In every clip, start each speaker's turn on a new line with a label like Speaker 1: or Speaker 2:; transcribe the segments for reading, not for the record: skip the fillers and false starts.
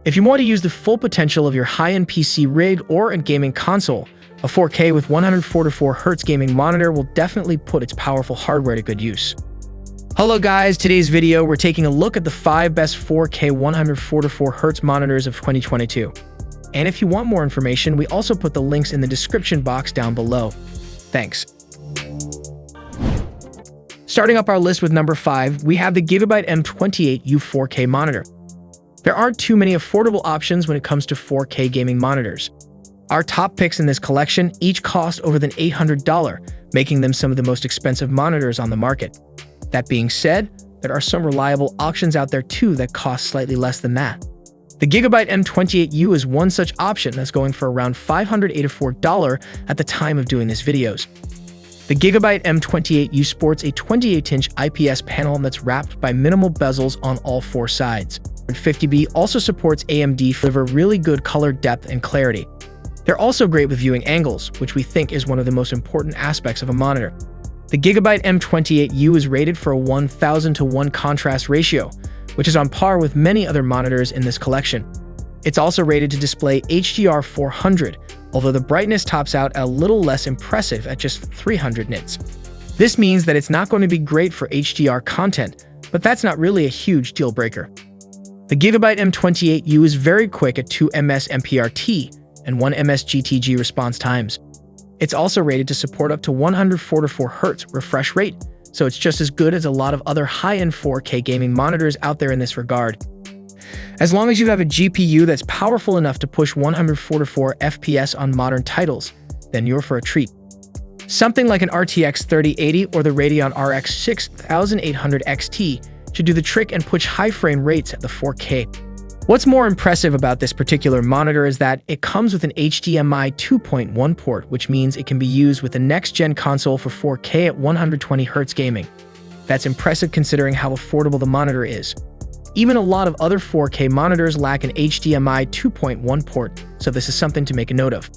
Speaker 1: If you want to use the full potential of your high-end PC rig or a gaming console, a 4K with 144Hz gaming monitor will definitely put its powerful hardware to good use. Hello guys, today's video we're taking a look at the 5 best 4K 144Hz monitors of 2022. And if you want more information, we also put the links in the description box down below. Thanks. Starting up our list with number 5, we have the Gigabyte M28U 4K monitor. There aren't too many affordable options when it comes to 4K gaming monitors. Our top picks in this collection each cost over than $800, making them some of the most expensive monitors on the market. That being said, there are some reliable options out there too that cost slightly less than that. The Gigabyte M28U is one such option that's going for around $584 at the time of doing this videos. The Gigabyte M28U sports a 28-inch IPS panel that's wrapped by minimal bezels on all 4 sides. 50B also supports AMD for really good color depth and clarity. They're also great with viewing angles, which we think is one of the most important aspects of a monitor. The Gigabyte M28U is rated for a 1000:1 contrast ratio, which is on par with many other monitors in this collection. It's also rated to display HDR 400, although the brightness tops out a little less impressive at just 300 nits. This means that it's not going to be great for HDR content, but that's not really a huge deal breaker. The Gigabyte M28U is very quick at 2 ms MPRT and 1 ms GTG response times. It's also rated to support up to 144Hz refresh rate, so it's just as good as a lot of other high-end 4K gaming monitors out there in this regard. As long as you have a GPU that's powerful enough to push 144 FPS on modern titles, then you're for a treat. Something like an RTX 3080 or the Radeon RX 6800 XT should do the trick and push high frame rates at the 4K. What's more impressive about this particular monitor is that it comes with an HDMI 2.1 port, which means it can be used with the next-gen console for 4K at 120Hz gaming. That's impressive considering how affordable the monitor is. Even a lot of other 4K monitors lack an HDMI 2.1 port, so this is something to make a note of.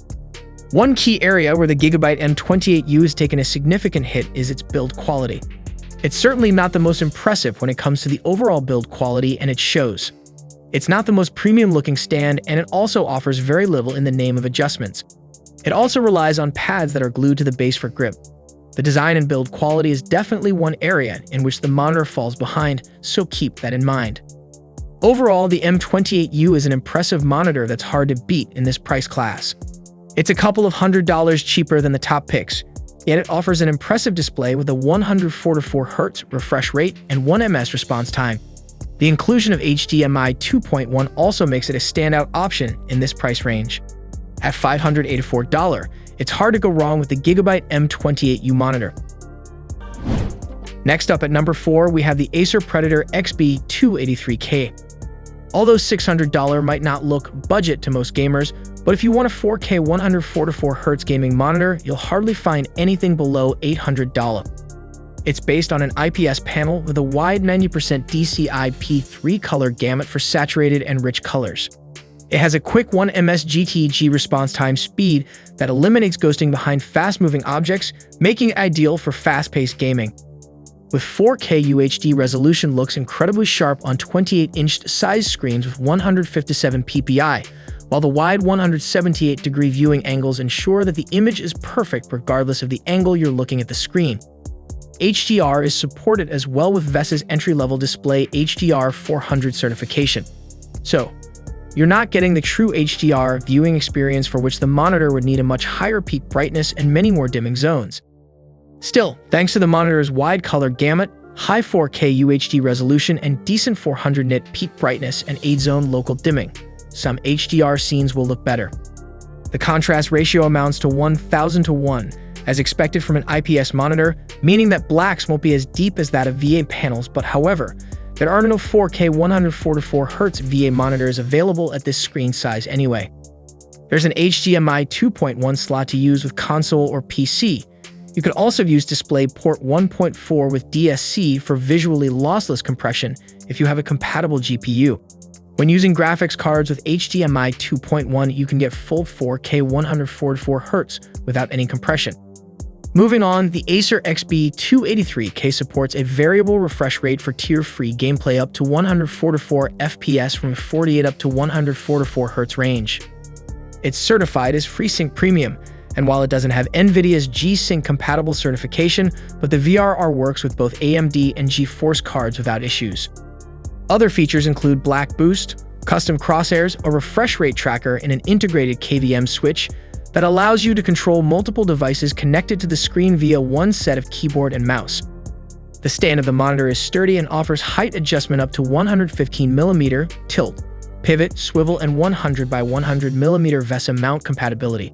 Speaker 1: One key area where the Gigabyte M28U has taken a significant hit is its build quality. It's certainly not the most impressive when it comes to the overall build quality, and it shows. It's not the most premium-looking stand, and it also offers very little in the name of adjustments. It also relies on pads that are glued to the base for grip. The design and build quality is definitely one area in which the monitor falls behind, so keep that in mind. Overall, the M28U is an impressive monitor that's hard to beat in this price class. It's a couple of $100 cheaper than the top picks, yet it offers an impressive display with a 144Hz refresh rate and 1 ms response time. The inclusion of HDMI 2.1 also makes it a standout option in this price range. At $584, it's hard to go wrong with the Gigabyte M28U monitor. Next up at number 4, we have the Acer Predator XB283K. Although $600 might not look budget to most gamers, but if you want a 4K 144Hz gaming monitor, you'll hardly find anything below $800. It's based on an IPS panel with a wide 90% DCI-P3 color gamut for saturated and rich colors. It has a quick 1 ms GTG response time speed that eliminates ghosting behind fast-moving objects, making it ideal for fast-paced gaming. With 4K UHD resolution looks incredibly sharp on 28-inch size screens with 157 ppi, while the wide 178-degree viewing angles ensure that the image is perfect regardless of the angle you're looking at the screen. HDR is supported as well with VESA's entry-level display HDR 400 certification. So, you're not getting the true HDR viewing experience for which the monitor would need a much higher peak brightness and many more dimming zones. Still, thanks to the monitor's wide color gamut, high 4K UHD resolution, and decent 400 nit peak brightness and 8-zone local dimming, some HDR scenes will look better. The contrast ratio amounts to 1000:1, as expected from an IPS monitor, meaning that blacks won't be as deep as that of VA panels, but however, there are no 4K 144Hz VA monitors available at this screen size anyway. There's an HDMI 2.1 slot to use with console or PC. You can also use DisplayPort 1.4 with DSC for visually lossless compression if you have a compatible GPU. When using graphics cards with HDMI 2.1, you can get full 4K 144Hz without any compression. Moving on, the Acer XB283K supports a variable refresh rate for tier-free gameplay up to 144 FPS from 48 up to 144 Hz range. It's certified as FreeSync Premium, and while it doesn't have NVIDIA's G-Sync compatible certification, but the VRR works with both AMD and GeForce cards without issues. Other features include Black Boost, custom crosshairs, a refresh rate tracker, and an integrated KVM switch that allows you to control multiple devices connected to the screen via one set of keyboard and mouse. The stand of the monitor is sturdy and offers height adjustment up to 115mm, tilt, pivot, swivel, and 100 by 100mm VESA mount compatibility.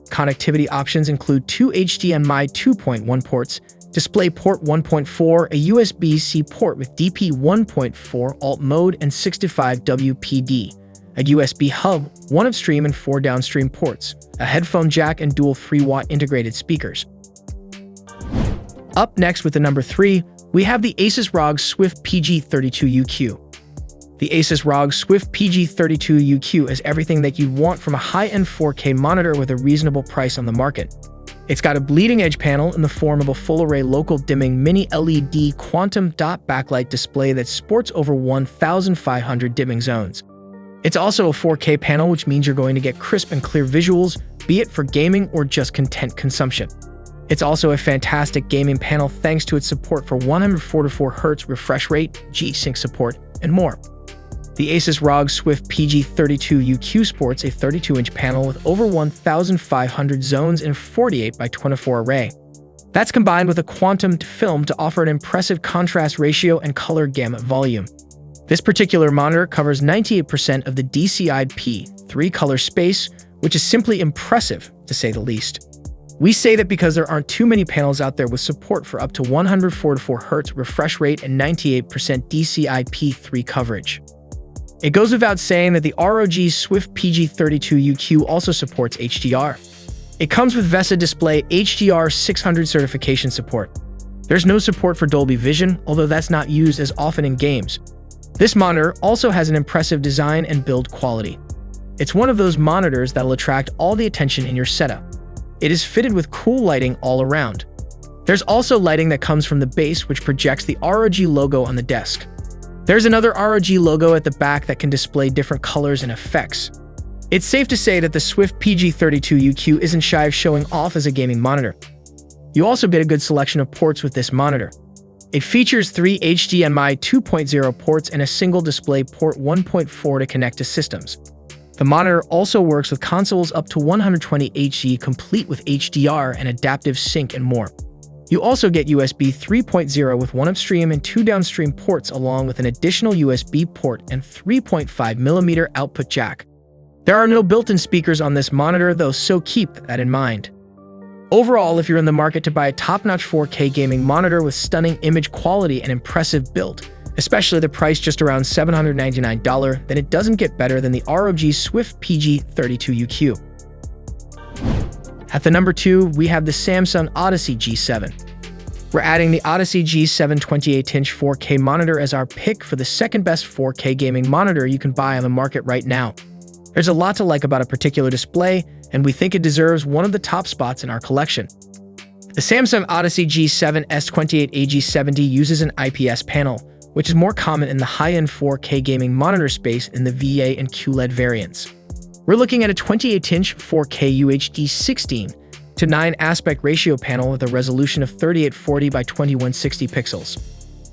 Speaker 1: Connectivity options include two HDMI 2.1 ports, DisplayPort 1.4, a USB-C port with DP 1.4 alt mode, and 65W PD, a USB hub, one upstream and four downstream ports, a headphone jack, and dual 3-watt integrated speakers. Up next with the number 3, we have the ASUS ROG Swift PG32UQ. The ASUS ROG Swift PG32UQ is everything that you'd want from a high-end 4K monitor with a reasonable price on the market. It's got a bleeding-edge panel in the form of a full-array local dimming mini LED quantum dot backlight display that sports over 1,500 dimming zones. It's also a 4K panel, which means you're going to get crisp and clear visuals, be it for gaming or just content consumption. It's also a fantastic gaming panel thanks to its support for 144 Hz refresh rate, G-Sync support, and more. The ASUS ROG Swift PG32UQ sports a 32-inch panel with over 1,500 zones in 48 by 24 array. That's combined with a quantum film to offer an impressive contrast ratio and color gamut volume. This particular monitor covers 98% of the DCI-P3 color space, which is simply impressive, to say the least. We say that because there aren't too many panels out there with support for up to 144 Hz refresh rate and 98% DCI-P3 coverage. It goes without saying that the ROG Swift PG32UQ also supports HDR. It comes with VESA Display HDR 600 certification support. There's no support for Dolby Vision, although that's not used as often in games. This monitor also has an impressive design and build quality. It's one of those monitors that'll attract all the attention in your setup. It is fitted with cool lighting all around. There's also lighting that comes from the base, which projects the ROG logo on the desk. There's another ROG logo at the back that can display different colors and effects. It's safe to say that the Swift PG32UQ isn't shy of showing off as a gaming monitor. You also get a good selection of ports with this monitor. It features 3 HDMI 2.0 ports and a single DisplayPort 1.4 to connect to systems. The monitor also works with consoles up to 120Hz, complete with HDR and adaptive sync and more. You also get USB 3.0 with one upstream and two downstream ports, along with an additional USB port and 3.5mm output jack. There are no built-in speakers on this monitor though, so keep that in mind. Overall, if you're in the market to buy a top-notch 4K gaming monitor with stunning image quality and impressive build, especially the price just around $799, then it doesn't get better than the ROG Swift PG32UQ. At the number 2, we have the Samsung Odyssey G7. We're adding the Odyssey G7 28-inch 4K monitor as our pick for the second best 4K gaming monitor you can buy on the market right now. There's a lot to like about a particular display, and we think it deserves one of the top spots in our collection. The Samsung Odyssey G7 S28AG70 uses an IPS panel, which is more common in the high-end 4K gaming monitor space in the VA and QLED variants. We're looking at a 28-inch 4K UHD 16:9 aspect ratio panel with a resolution of 3840 by 2160 pixels.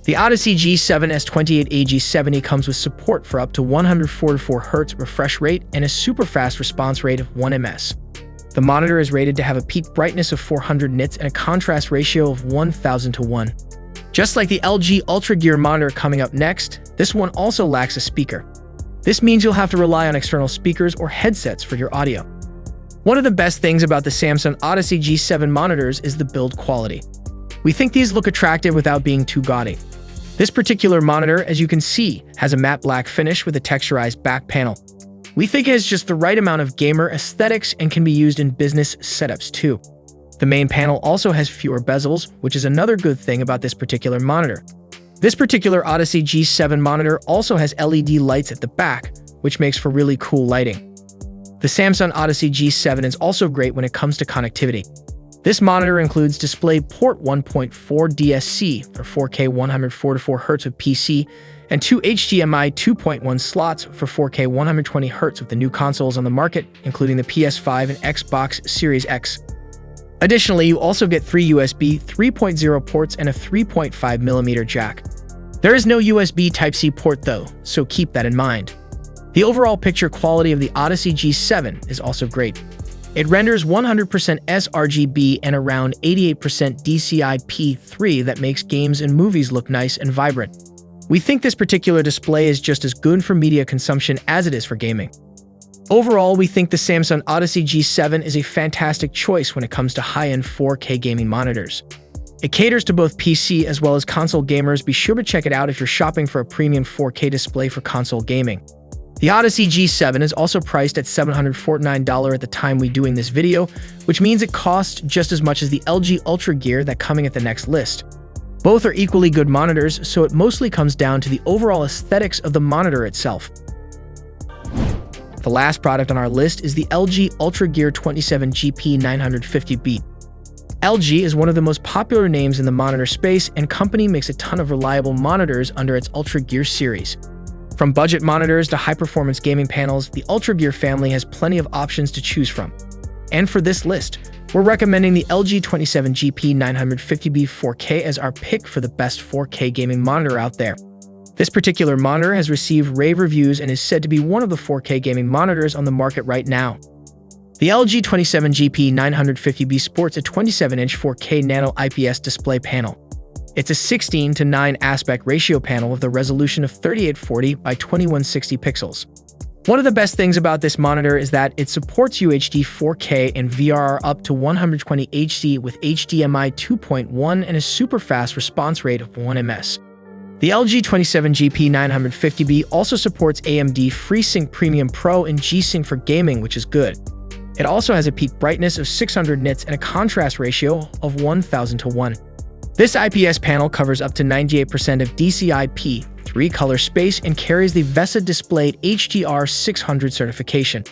Speaker 1: The Odyssey G7 S28AG70 comes with support for up to 144 Hz refresh rate and a super fast response rate of 1 ms. The monitor is rated to have a peak brightness of 400 nits and a contrast ratio of 1000:1. Just like the LG UltraGear monitor coming up next, this one also lacks a speaker. This means you'll have to rely on external speakers or headsets for your audio. One of the best things about the Samsung Odyssey G7 monitors is the build quality. We think these look attractive without being too gaudy. This particular monitor, as you can see, has a matte black finish with a texturized back panel. We think it has just the right amount of gamer aesthetics and can be used in business setups too. The main panel also has fewer bezels, which is another good thing about this particular monitor. This particular Odyssey G7 monitor also has LED lights at the back, which makes for really cool lighting. The Samsung Odyssey G7 is also great when it comes to connectivity. This monitor includes DisplayPort 1.4 DSC for 4K 144Hz with PC, and two HDMI 2.1 slots for 4K 120Hz with the new consoles on the market, including the PS5 and Xbox Series X. Additionally, you also get three USB 3.0 ports and a 3.5mm jack. There is no USB Type-C port though, so keep that in mind. The overall picture quality of the Odyssey G7 is also great. It renders 100% sRGB and around 88% DCI-P3 that makes games and movies look nice and vibrant. We think this particular display is just as good for media consumption as it is for gaming. Overall, we think the Samsung Odyssey G7 is a fantastic choice when it comes to high-end 4K gaming monitors. It caters to both PC as well as console gamers. Be sure to check it out if you're shopping for a premium 4K display for console gaming. The Odyssey G7 is also priced at $749 at the time we're doing this video, which means it costs just as much as the LG UltraGear that's coming at the next list. Both are equally good monitors, so it mostly comes down to the overall aesthetics of the monitor itself. The last product on our list is the LG UltraGear 27GP950B. LG is one of the most popular names in the monitor space, and company makes a ton of reliable monitors under its UltraGear series. From budget monitors to high-performance gaming panels, the UltraGear family has plenty of options to choose from. And for this list, we're recommending the LG 27GP950B 4K as our pick for the best 4K gaming monitor out there. This particular monitor has received rave reviews and is said to be one of the 4K gaming monitors on the market right now. The LG 27GP950B sports a 27-inch 4K Nano IPS display panel. It's a 16:9 aspect ratio panel with a resolution of 3840 by 2160 pixels. One of the best things about this monitor is that it supports UHD 4K and VRR up to 120 Hz with HDMI 2.1 and a super fast response rate of 1 ms. The LG 27GP950B also supports AMD FreeSync Premium Pro and G-Sync for gaming, which is good. It also has a peak brightness of 600 nits and a contrast ratio of 1000:1. This IPS panel covers up to 98% of DCI-P3 color space and carries the VESA displayed HDR 600 certification.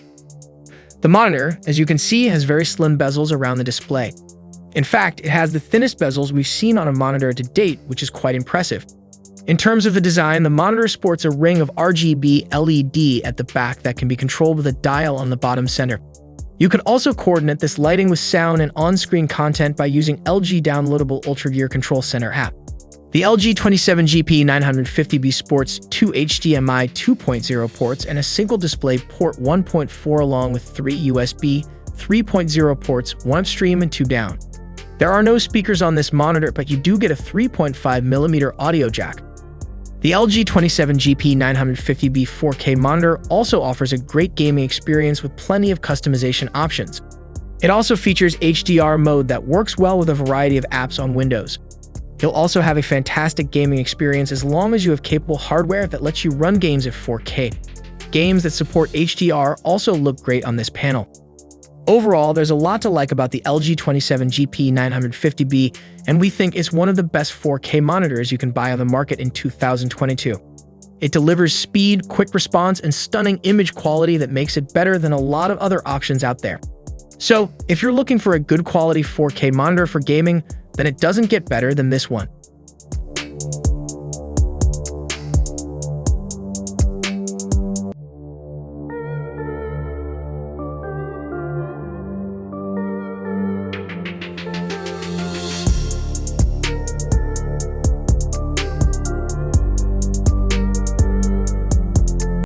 Speaker 1: The monitor, as you can see, has very slim bezels around the display. In fact, it has the thinnest bezels we've seen on a monitor to date, which is quite impressive. In terms of the design, the monitor sports a ring of RGB LED at the back that can be controlled with a dial on the bottom center. You can also coordinate this lighting with sound and on-screen content by using LG downloadable UltraGear Control Center app. The LG 27GP950B sports two HDMI 2.0 ports and a single display port 1.4 along with three USB 3.0 ports, one upstream and two down. There are no speakers on this monitor, but you do get a 3.5mm audio jack. The LG 27GP950B 4K monitor also offers a great gaming experience with plenty of customization options. It also features HDR mode that works well with a variety of apps on Windows. You'll also have a fantastic gaming experience as long as you have capable hardware that lets you run games at 4K. Games that support HDR also look great on this panel. Overall, there's a lot to like about the LG 27GP950B, and we think it's one of the best 4K monitors you can buy on the market in 2022. It delivers speed, quick response, and stunning image quality that makes it better than a lot of other options out there. So, if you're looking for a good quality 4K monitor for gaming, then it doesn't get better than this one.